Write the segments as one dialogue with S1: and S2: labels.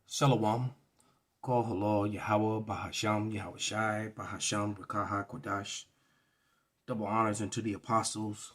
S1: Shalom. Kol Halal Yahweh Bahasham Yahweh Shai Bahasham Rakaha Kodash. Double honors unto the apostles.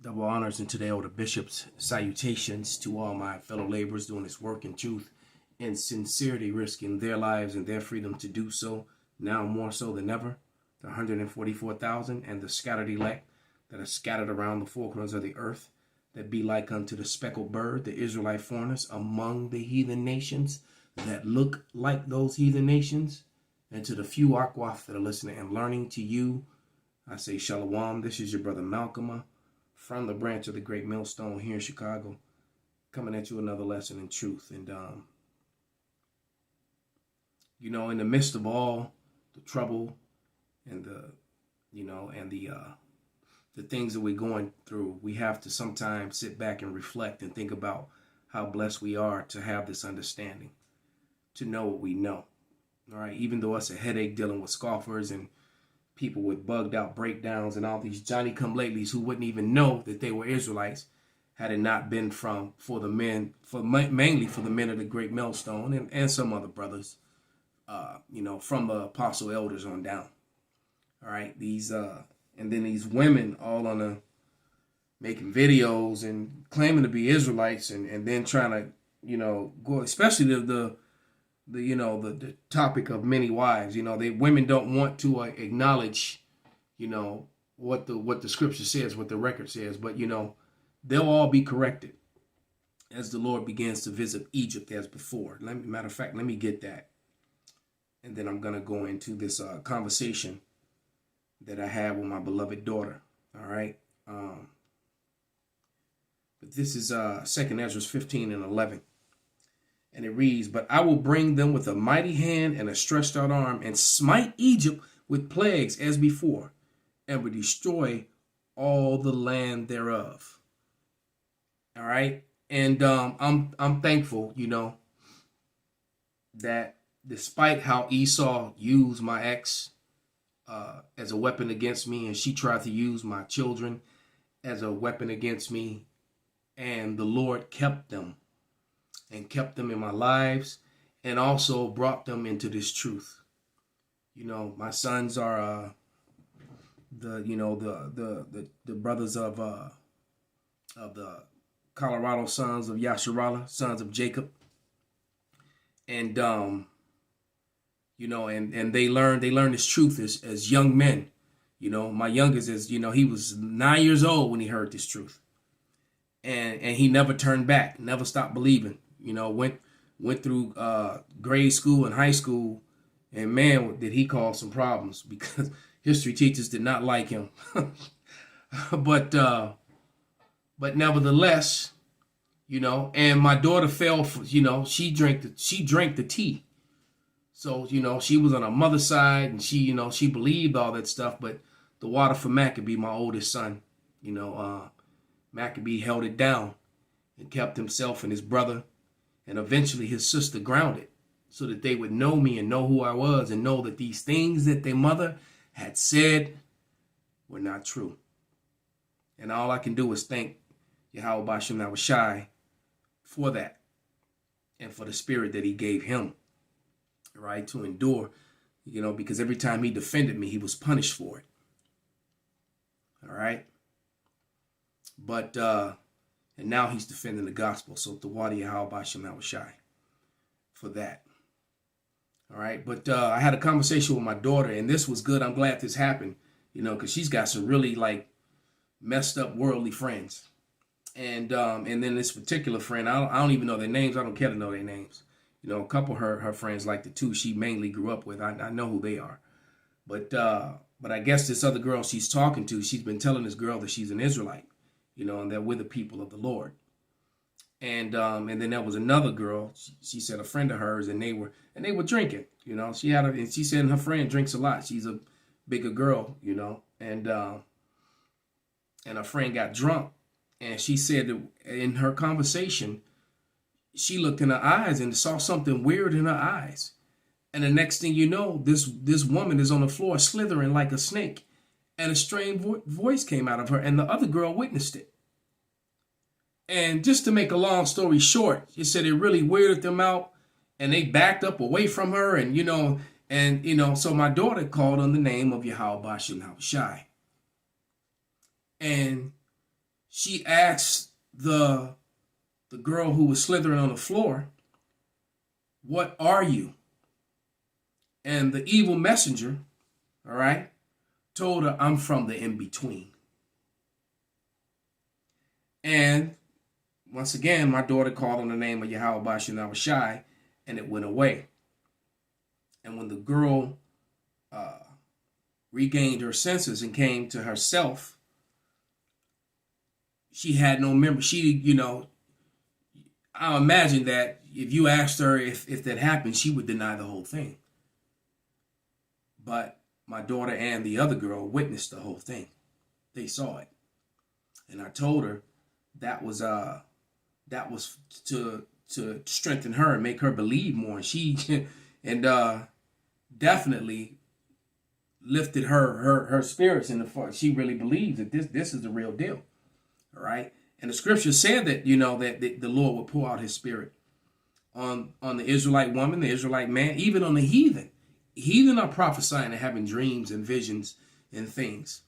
S1: Double honors unto the elder bishops. Salutations to all my fellow laborers doing this work in truth and sincerity, risking their lives and their freedom to do so, now more so than ever. The 144,000 and the scattered elect that are scattered around the four corners of the earth, that be like unto the speckled bird, the Israelite foreigners among the heathen nations that look like those heathen nations, and to the few Akwaf that are listening and learning to you, I say Shalom. This is your brother MALCHAAMAH from the branch of the Great Millstone here in Chicago, coming at you another lesson in truth. And in the midst of all the trouble and the things that we're going through, we have to sometimes sit back and reflect and think about how blessed we are to have this understanding, to know what we know. All right, even though it's a headache dealing with scoffers and people with bugged out breakdowns and all these Johnny-come-latelys who wouldn't even know that they were Israelites had it not been mainly for the men of the Great Millstone and some other brothers, from the apostle elders on down. All right, and then these women all making videos and claiming to be Israelites and then trying to, go, especially the topic of many wives. Women don't want to acknowledge, what the scripture says, what the record says, but they'll all be corrected as the Lord begins to visit Egypt as before. Matter of fact, let me get that, and then I'm gonna go into this conversation that I have with my beloved daughter. All right. But this is 2nd Ezra 15 and 11. And it reads, "But I will bring them with a mighty hand and a stretched out arm and smite Egypt with plagues as before, and will destroy all the land thereof." All right. And I'm thankful, that despite how Esau used my ex as a weapon against me, and she tried to use my children as a weapon against me, and the Lord kept them in my lives and also brought them into this truth. My sons are the brothers of the Colorado sons of Yasharallah, sons of Jacob, and and they learned this truth as young men. My youngest he was 9 years old when he heard this truth, and he never turned back, never stopped believing. Went through grade school and high school, and man, did he cause some problems because history teachers did not like him. but nevertheless, and my daughter fell for, she drank the tea. So, she was on her mother's side, and she believed all that stuff. But the water for Maccabee, my oldest son, Maccabee held it down and kept himself and his brother and eventually his sister grounded so that they would know me and know who I was and know that these things that their mother had said were not true. And all I can do is thank Yahweh Bashem Yahweh Shai for that and for the spirit that he gave him. Right, to endure, because every time he defended me, he was punished for it. All right. But, and now he's defending the gospel. So the Wadi Yahweh Bashem Yahweh Shai for that. All right. But I had a conversation with my daughter, and this was good. I'm glad this happened, because she's got some really messed up worldly friends. And then this particular friend, I don't even know their names. I don't care to know their names. A couple of her friends, like the two she mainly grew up with, I know who they are. But I guess this other girl she's talking to, she's been telling this girl that she's an Israelite, and that we're the people of the Lord. And then there was another girl, she said a friend of hers, and they were drinking. And she said her friend drinks a lot. She's a bigger girl, and her friend got drunk, and she said that in her conversation, she looked in her eyes and saw something weird in her eyes. And the next thing you know, this woman is on the floor slithering like a snake. And a strange voice came out of her, and the other girl witnessed it. And just to make a long story short, it said it really weirded them out, and they backed up away from her, so my daughter called on the name of Yahweh Shai, and she asked the girl who was slithering on the floor, "What are you?" And the evil messenger, all right, told her, "I'm from the in-between." And once again, my daughter called on the name of Yahweh Shai, and it went away. And when the girl regained her senses and came to herself, she had no memory. I imagine that if you asked her if that happened, she would deny the whole thing. But my daughter and the other girl witnessed the whole thing. They saw it. And I told her that was to strengthen her and make her believe more. And she definitely lifted her spirits in the front. She really believes that this is the real deal. All right. And the scripture said that, that the Lord would pour out his spirit on the Israelite woman, the Israelite man, even on the heathen. Heathen are prophesying and having dreams and visions and things.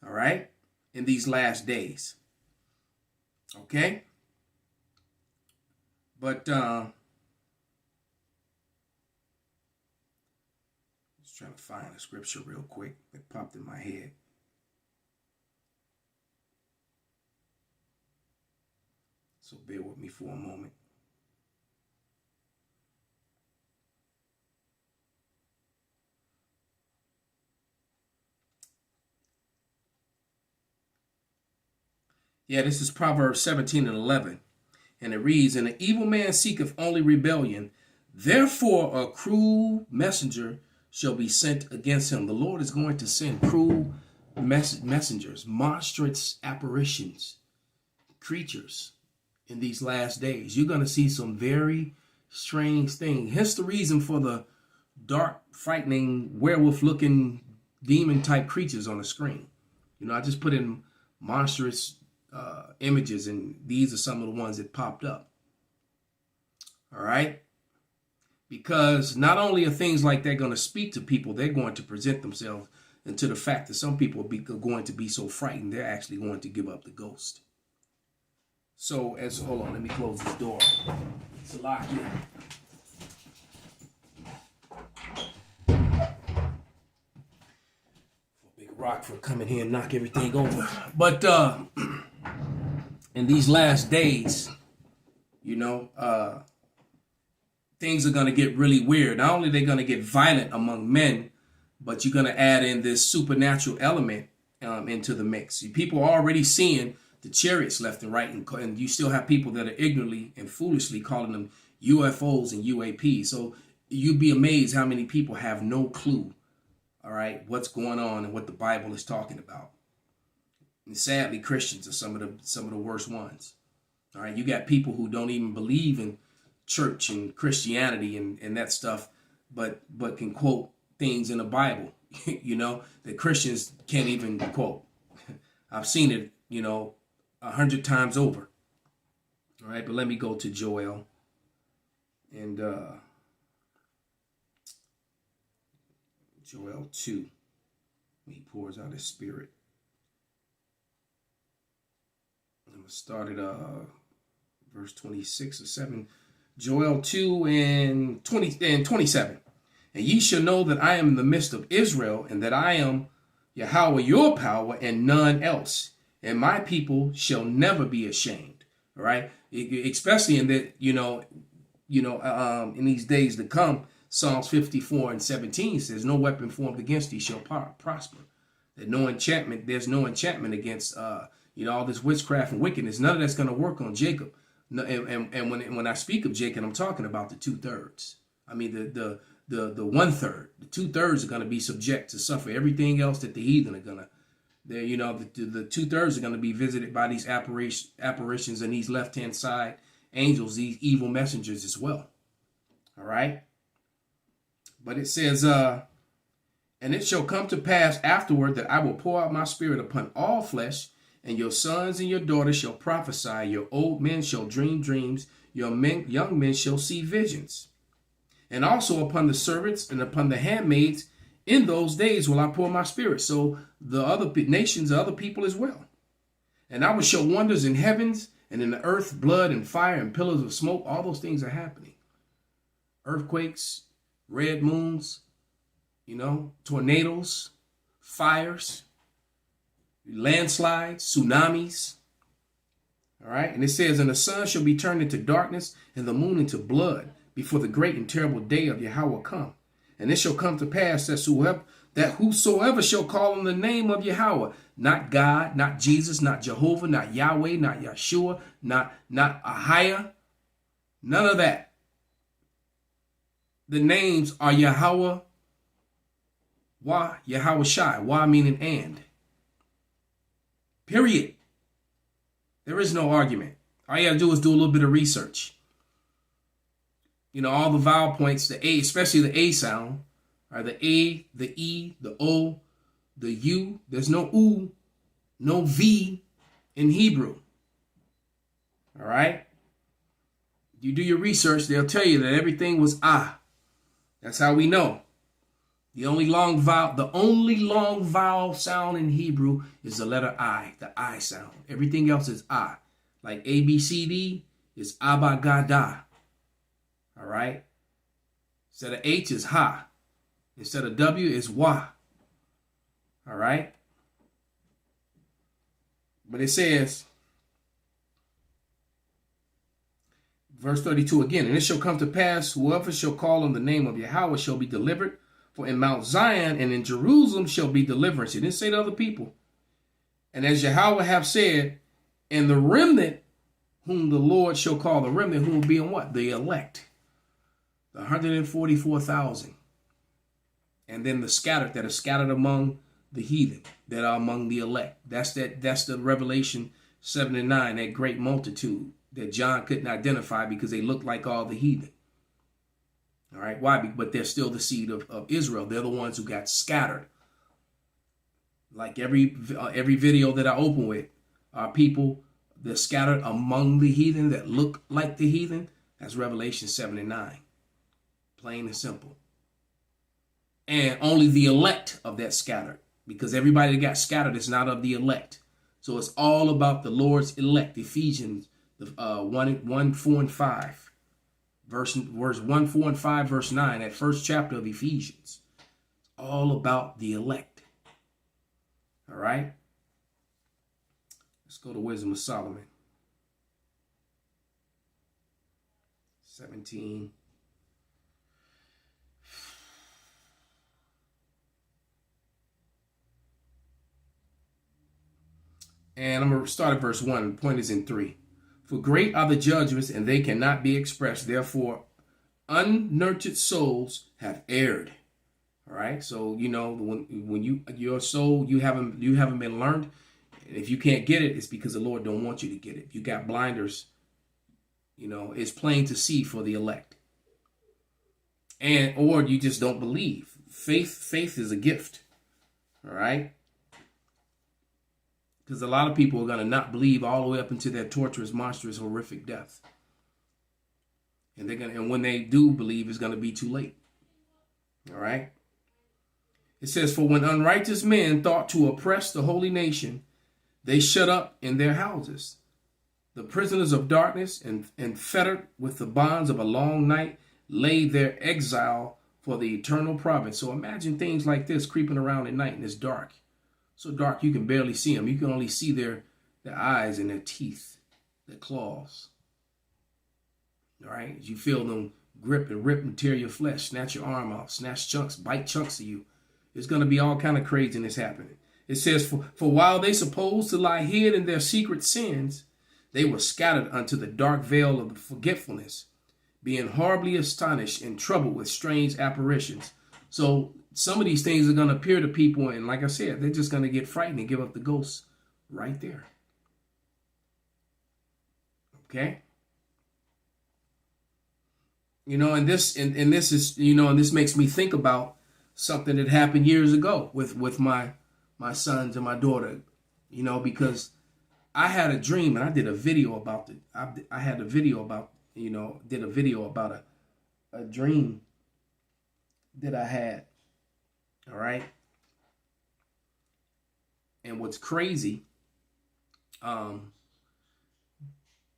S1: All right. In these last days. Okay. But just trying to find a scripture real quick that popped in my head. So bear with me for a moment. Yeah, this is Proverbs 17:11. And it reads, "And the evil man seeketh only rebellion. Therefore a cruel messenger shall be sent against him." The Lord is going to send cruel messengers, monstrous apparitions, creatures in these last days. You're going to see some very strange things. Hence the reason for the dark, frightening, werewolf-looking, demon-type creatures on the screen. I just put in monstrous images, and these are some of the ones that popped up. All right? Because not only are things like that going to speak to people, they're going to present themselves into the fact that some people are going to be so frightened, they're actually going to give up the ghost. So, hold on, let me close this door. It's a lock here. Big rock for coming here and knock everything over. But in these last days, things are going to get really weird. Not only are they going to get violent among men, but you're going to add in this supernatural element into the mix. People are already seeing the chariots left and right, and you still have people that are ignorantly and foolishly calling them UFOs and UAPs. So you'd be amazed how many people have no clue, all right, what's going on and what the Bible is talking about. And sadly, Christians are some of the worst ones. All right, you got people who don't even believe in church and Christianity and that stuff, but can quote things in the Bible, that Christians can't even quote. I've seen it, 100 times over. All right, but let me go to Joel and Joel 2. He pours out his spirit. I'm going to start at verse 26 or 7. Joel 2 and 27. "And ye shall know that I am in the midst of Israel, and that I am Yahweh your power, and none else. And my people shall never be ashamed." All right, especially in that in these days to come. Psalms 54:17 says, "No weapon formed against thee shall prosper." That there's no enchantment against all this witchcraft and wickedness. None of that's going to work on Jacob. No, and when I speak of Jacob, I'm talking about the 2/3. I mean the 1/3. The 2/3 are going to be subject to suffer everything else that the heathen are going to. The 2/3 are going to be visited by these apparitions and these left-hand side angels, these evil messengers as well. All right. But it says, "And it shall come to pass afterward that I will pour out my spirit upon all flesh, And your sons and your daughters shall prophesy. Your old men shall dream dreams. Your young men shall see visions. And also upon the servants and upon the handmaids, in those days will I pour my spirit. So the other nations, the other people as well. And I will show wonders in heavens and in the earth, blood and fire and pillars of smoke. All those things are happening. Earthquakes, red moons, tornadoes, fires, landslides, tsunamis. All right. And it says, and the sun shall be turned into darkness and the moon into blood before the great and terrible day of Yahweh come. And it shall come to pass that whosoever shall call on the name of Yahweh, not God, not Jesus, not Jehovah, not Yahweh, not Yeshua, not Ahiah, none of that. The names are Yahweh, Wah, Yahweh Shai, Wah meaning and. Period. There is no argument. All you got to do is do a little bit of research. All the vowel points, the A, especially the A sound, are the A, the E, the O, the U. There's no U, no V in Hebrew. All right? You do your research, they'll tell you that everything was Ah. That's how we know. The only long vowel sound in Hebrew is the letter I, the I sound. Everything else is Ah. Like A, B, C, D is Abba, Gada. All right? Instead of H is Ha. Instead of W is Wah. All right? But it says, verse 32 again, and it shall come to pass, whoever shall call on the name of Yahweh shall be delivered. For in Mount Zion and in Jerusalem shall be deliverance. It didn't say to other people. And as Yahweh have said, and the remnant whom the Lord shall call, the remnant whom will be in what? The elect. The 144,000. And then the scattered that are scattered among the heathen, that are among the elect. That's the Revelation 7 and 9, that great multitude that John couldn't identify because they looked like all the heathen. All right, why? But they're still the seed of Israel. They're the ones who got scattered. Like every video that I open with are people that scattered among the heathen that look like the heathen. That's Revelation 7 and 9. Plain and simple. And only the elect of that scattered, because everybody that got scattered is not of the elect. So it's all about the Lord's elect. Ephesians 1, 4, and 5. Verse 1, 4, and 5, verse 9, that first chapter of Ephesians. It's all about the elect. All right? Let's go to Wisdom of Solomon. 17. And I'm going to start at verse 1. The point is in 3. For great are the judgments, and they cannot be expressed. Therefore, unnurtured souls have erred. All right. So when your soul you haven't been learned. And if you can't get it, it's because the Lord don't want you to get it. If you got blinders, it's plain to see for the elect. Or you just don't believe. Faith is a gift. All right. Because a lot of people are going to not believe all the way up into their torturous, monstrous, horrific death. And when they do believe, it's going to be too late. All right. It says, for when unrighteous men thought to oppress the holy nation, they shut up in their houses. The prisoners of darkness and fettered with the bonds of a long night laid their exile for the eternal province. So imagine things like this creeping around at night and it's dark. So dark you can barely see them. You can only see their eyes and their teeth, their claws. All right? As you feel them grip and rip and tear your flesh, snatch your arm off, snatch chunks, bite chunks of you. There's going to be all kind of craziness happening. It says, for while they supposed to lie hid in their secret sins, they were scattered unto the dark veil of forgetfulness, being horribly astonished and troubled with strange apparitions. So some of these things are going to appear to people, and like I said, they're just going to get frightened and give up the ghosts right there. Okay? And this makes me think about something that happened years ago with my sons and my daughter, because I had a dream, and I did a video about it. I had a video about, did a video about a dream that I had. All right. And what's crazy,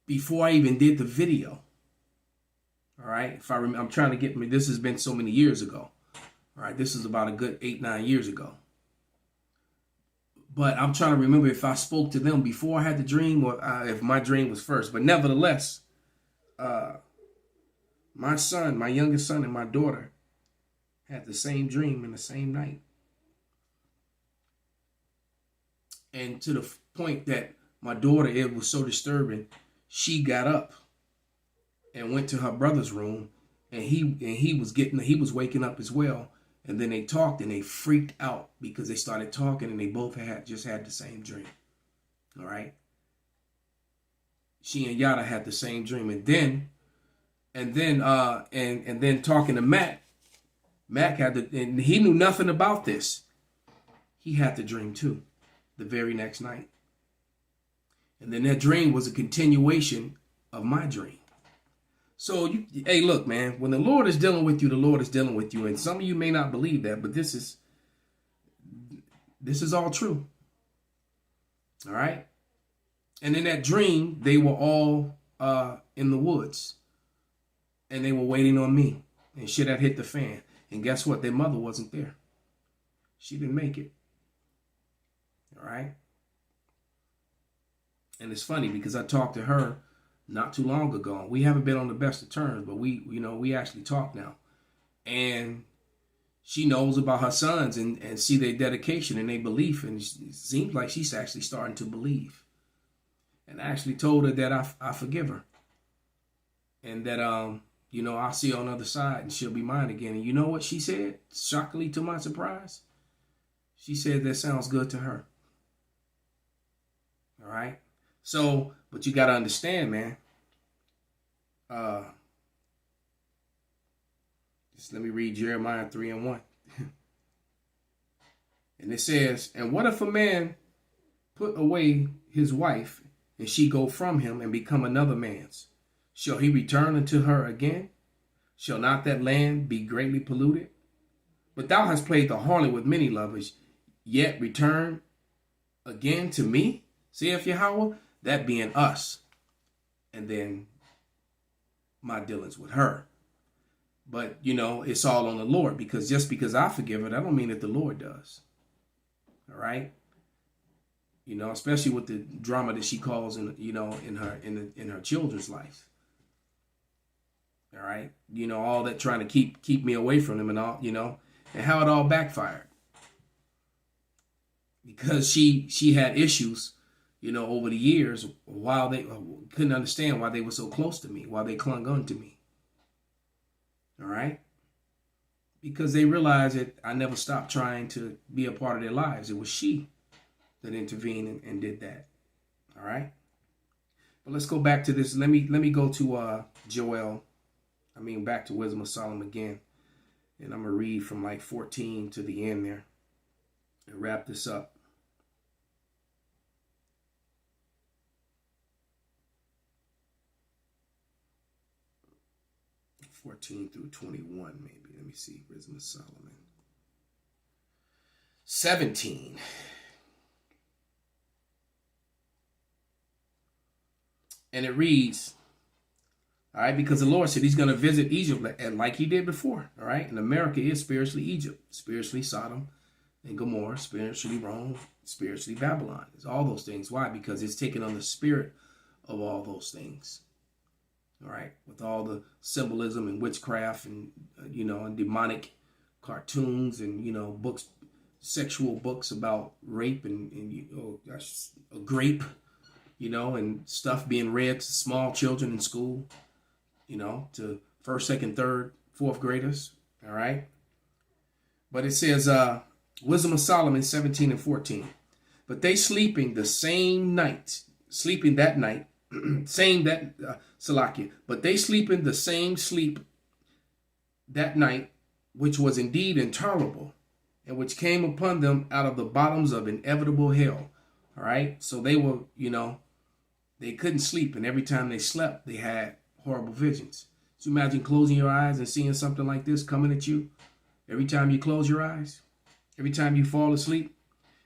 S1: before I even did the video, all right, if I remember, I'm trying to get me, this has been so many years ago. All right, this is about a good 8-9 years ago. But I'm trying to remember if I spoke to them before I had the dream or if my dream was first. But nevertheless, my son, my youngest son, and my daughter had the same dream in the same night. And to the point that my daughter, it was so disturbing, she got up and went to her brother's room, and he was waking up as well. And then they talked, and they freaked out because they started talking, and they both had the same dream. All right. She and Yada had the same dream, and then talking to Mac had and he knew nothing about this. He had the dream too, the very next night. And then that dream was a continuation of my dream. So, hey, look, man, when the Lord is dealing with you, the Lord is dealing with you. And some of you may not believe that, but this is all true. All right. And in that dream, they were all in the woods, and they were waiting on me, and shit had hit the fan. And guess what? Their mother wasn't there. She didn't make it. All right. And it's funny because I talked to her not too long ago. We haven't been on the best of terms, but we actually talk now. And she knows about her sons and see their dedication and their belief. And it seems like she's actually starting to believe. And I actually told her that I forgive her. And that, I'll see her on the other side and she'll be mine again. And you know what she said? Shockingly to my surprise, she said that sounds good to her. All right. So, but you got to understand, man. Just let me read Jeremiah 3:1. And it says, and what if a man put away his wife and she go from him and become another man's? Shall he return unto her again? Shall not that land be greatly polluted? But thou hast played the harlot with many lovers, yet return again to me, saith Yahweh, that being us. And then my dealings with her. But, it's all on the Lord, because just because I forgive her, that don't mean that the Lord does. All right. Especially with the drama that she calls in her children's life. All right. All that trying to keep me away from them and all, and how it all backfired. Because she had issues, over the years, while they couldn't understand why they were so close to me, why they clung on to me. All right. Because they realized that I never stopped trying to be a part of their lives. It was she that intervened and did that. All right. But let's go back to this. Let me go to back to Wisdom of Solomon again. And I'm going to read from like 14 to the end there and wrap this up. 14 through 21, maybe. Let me see. Wisdom of Solomon. 17. And it reads, all right, because the Lord said he's going to visit Egypt like he did before, all right? And America is spiritually Egypt, spiritually Sodom and Gomorrah, spiritually Rome, spiritually Babylon. It's all those things. Why? Because it's taken on the spirit of all those things. All right, with all the symbolism and witchcraft and, and demonic cartoons and, books, sexual books about rape and a grape, and stuff being read to small children in school, to first, second, third, fourth graders. All right. But it says, Wisdom of Solomon 17 and 14. But they sleeping that night, saying that, Salakia, but they sleep in the same sleep that night, which was indeed intolerable, and which came upon them out of the bottoms of inevitable hell. All right. So they were, they couldn't sleep, and every time they slept, they had horrible visions. So imagine closing your eyes and seeing something like this coming at you every time you close your eyes, every time you fall asleep,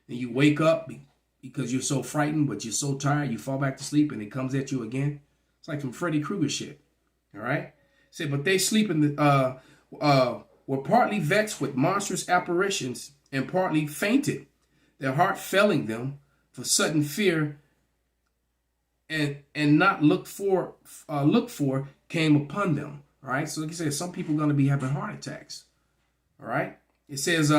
S1: and you wake up because you're so frightened, but you're so tired, you fall back to sleep, and it comes at you again. It's like some Freddy Krueger shit. All right. Said, but they sleep in the were partly vexed with monstrous apparitions and partly fainted, their heart failing them for sudden fear, and not looked for came upon them. All right. So like I said, some people are going to be having heart attacks. All right. It says,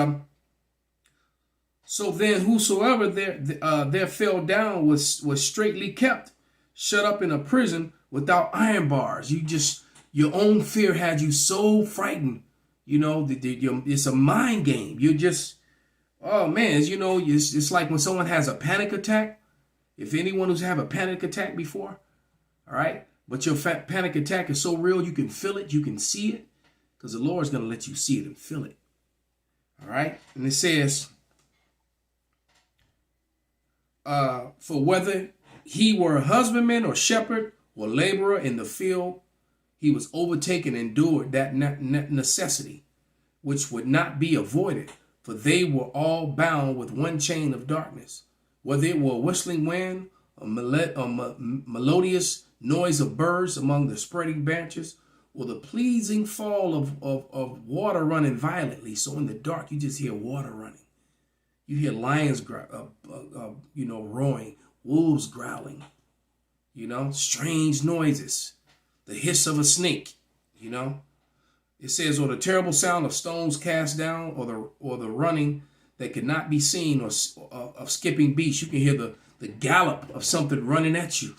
S1: so then whosoever there fell down was straitly kept, shut up in a prison without iron bars. Your own fear had you so frightened. You know, it's a mind game. You're just, oh man, you know, it's like when someone has a panic attack. If anyone who's had a panic attack before, all right, but your panic attack is so real, you can feel it, you can see it, because the Lord's going to let you see it and feel it. All right, and it says, for whether he were a husbandman or shepherd or laborer in the field, he was overtaken and endured that necessity, which would not be avoided, for they were all bound with one chain of darkness. Whether it were a whistling wind, a melodious noise of birds among the spreading branches, or the pleasing fall of water running violently. So in the dark, you just hear water running. You hear lions, roaring, wolves growling, strange noises, the hiss of a snake, It says, or the terrible sound of stones cast down, or the running that could not be seen, or of skipping beasts. You can hear the gallop of something running at you.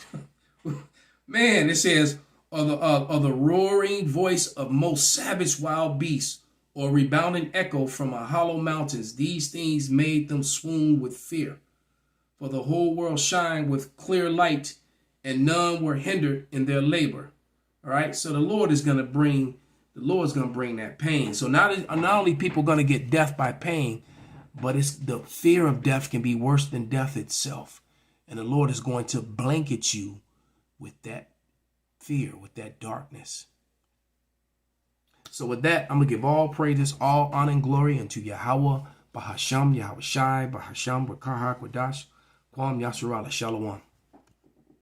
S1: Man, it says, or the roaring voice of most savage wild beasts, or rebounding echo from a hollow mountains. These things made them swoon with fear. For the whole world shined with clear light, and none were hindered in their labor. All right, so the Lord's going to bring that pain. So not only people going to get death by pain, but it's the fear of death can be worse than death itself. And the Lord is going to blanket you with that fear, with that darkness. So with that, I'm going to give all praises, all honor and glory unto Yahweh, Bahasham, Yahweh Shai, Bahasham, Rakahak, Wadash, Kwam, Yasharala, Shalom.